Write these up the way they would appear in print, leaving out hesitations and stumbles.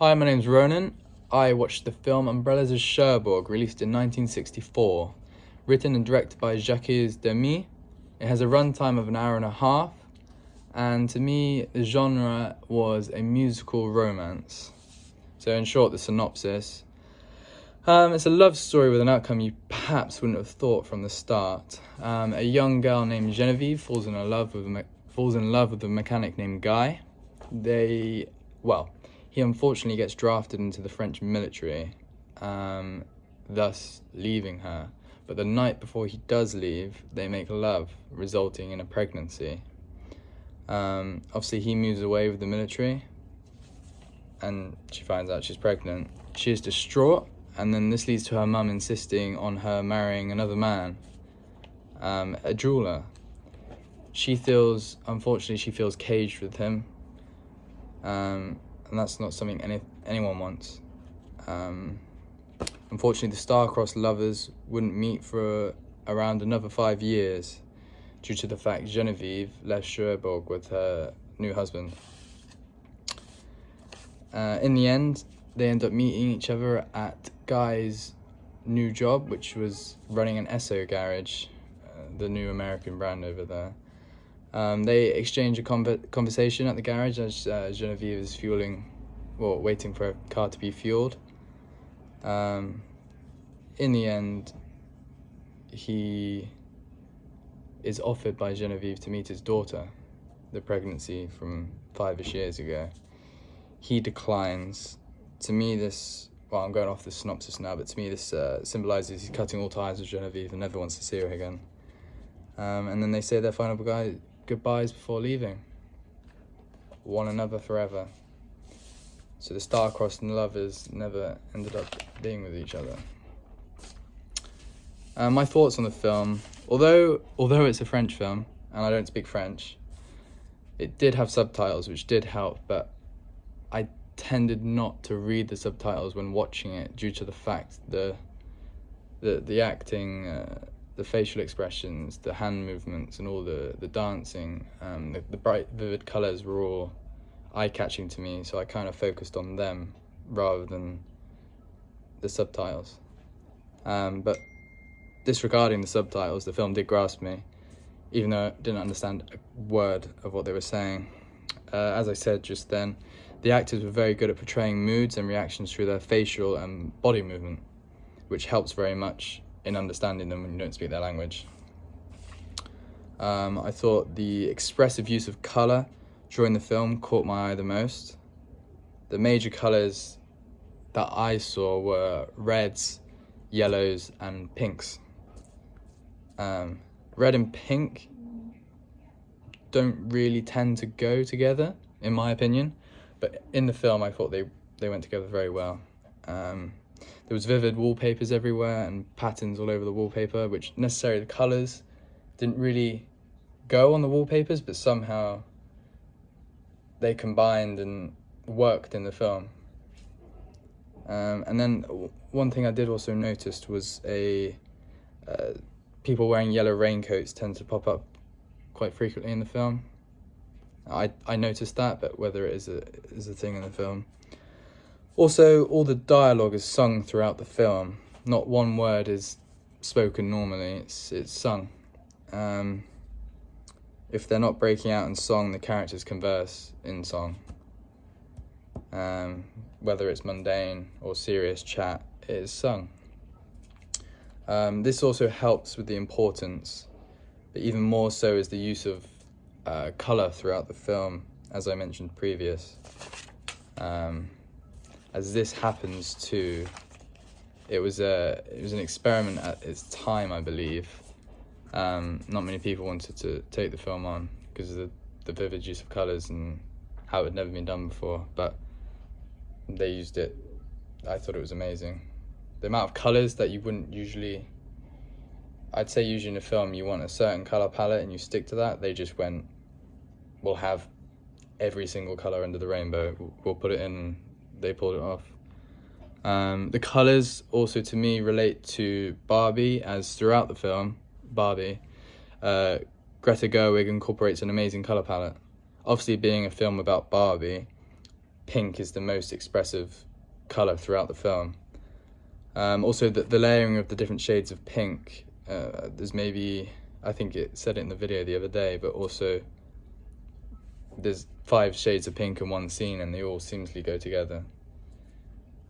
Hi, my name's Ronan. I watched the film Umbrellas of Cherbourg, released in 1964. Written and directed by Jacques Demy. It has a runtime of an hour and a half, and to me, the genre was a musical romance. So in short, the synopsis. It's a love story with an outcome you perhaps wouldn't have thought from the start. A young girl named Genevieve falls in love with a mechanic named Guy. He unfortunately gets drafted into the French military, thus leaving her. But the night before he does leave, they make love, resulting in a pregnancy. Obviously, he moves away with the military, and she finds out she's pregnant. She is distraught, and then this leads to her mum insisting on her marrying another man, a jeweler. Unfortunately, she feels caged with him, and that's not something anyone wants. Unfortunately, the star-crossed lovers wouldn't meet for around another 5 years due to the fact Genevieve left Cherbourg with her new husband. In the end, they end up meeting each other at Guy's new job, which was running an Esso garage, the new American brand over there. They exchange a conversation at the garage as Genevieve is waiting for a car to be fueled. In the end, he is offered by Genevieve to meet his daughter, the pregnancy from 5-ish years ago. He declines. To me, I'm going off the synopsis now, but to me this symbolises he's cutting all ties with Genevieve and never wants to see her again. And then they say their final goodbyes before leaving. One another forever. So the star-crossed lovers never ended up being with each other. My thoughts on the film, although it's a French film and I don't speak French, it did have subtitles, which did help, but I tended not to read the subtitles when watching it due to the fact the acting, the facial expressions, the hand movements, and all the dancing, the bright, vivid colours were all eye-catching to me, so I kind of focused on them rather than the subtitles. But disregarding the subtitles, the film did grasp me, even though I didn't understand a word of what they were saying. As I said just then, the actors were very good at portraying moods and reactions through their facial and body movement, which helps very much in understanding them when you don't speak their language. I thought the expressive use of colour during the film caught my eye the most. The major colours that I saw were reds, yellows, and pinks. Red and pink don't really tend to go together, in my opinion, but in the film I thought they went together very well. There was vivid wallpapers everywhere and patterns all over the wallpaper, which necessarily the colours didn't really go on the wallpapers, but somehow they combined and worked in the film. And then one thing I did also notice was people wearing yellow raincoats tend to pop up quite frequently in the film. I noticed that, but whether it is a thing in the film. Also, all the dialogue is sung throughout the film. Not one word is spoken normally, it's sung. If they're not breaking out in song, the characters converse in song. Whether it's mundane or serious chat, it is sung. This also helps with the importance, but even more so is the use of colour throughout the film, as I mentioned previous. As this happens too, it was an experiment at its time, I believe. Not many people wanted to take the film on because of the vivid use of colours and how it had never been done before, but they used it. I thought it was amazing. The amount of colours that you wouldn't usually... I'd say usually in a film you want a certain colour palette and you stick to that. They just went, we'll have every single colour under the rainbow. We'll put it in. They pulled it off. The colours also to me relate to Barbie, as throughout the film, Greta Gerwig incorporates an amazing colour palette. Obviously being a film about Barbie, pink is the most expressive colour throughout the film. Also, the layering of the different shades of pink, there's maybe, I think it said it in the video the other day, but also there's 5 shades of pink in one scene and they all seamlessly go together.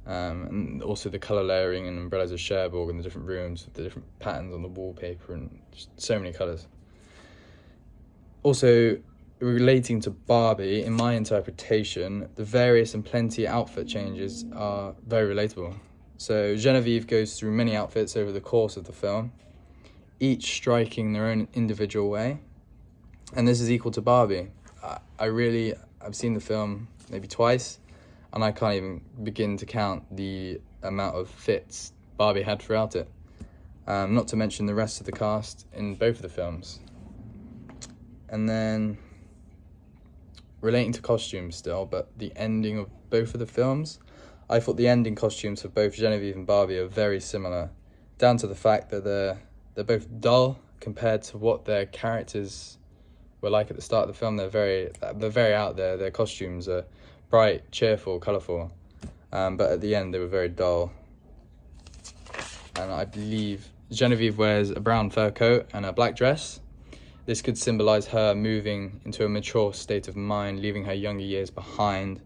And also the colour layering and umbrellas of Cherbourg and the different rooms with the different patterns on the wallpaper and just so many colours. Also, relating to Barbie, in my interpretation, the various and plenty outfit changes are very relatable. So Genevieve goes through many outfits over the course of the film, each striking their own individual way. And this is equal to Barbie. I've seen the film maybe twice, and I can't even begin to count the amount of fits Barbie had throughout it. Not to mention the rest of the cast in both of the films. And then, relating to costumes still, but the ending of both of the films, I thought the ending costumes for both Genevieve and Barbie are very similar, down to the fact that they're both dull compared to what their characters were like at the start of the film. They're very out there. Their costumes are bright, cheerful, colourful, but at the end they were very dull. And I believe Genevieve wears a brown fur coat and a black dress. This could symbolise her moving into a mature state of mind, leaving her younger years behind,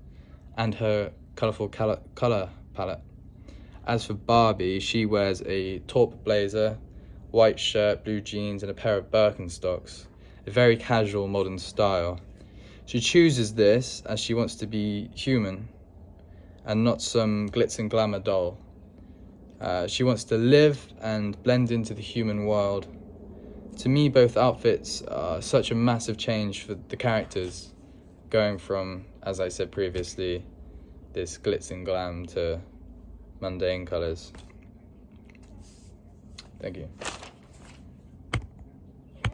and her colourful colour palette. As for Barbie, she wears a taupe blazer, white shirt, blue jeans, and a pair of Birkenstocks, a very casual modern style. She chooses this as she wants to be human and not some glitz and glamour doll. She wants to live and blend into the human world. To me, both outfits are such a massive change for the characters, going from, as I said previously, this glitz and glam to mundane colours. Thank you.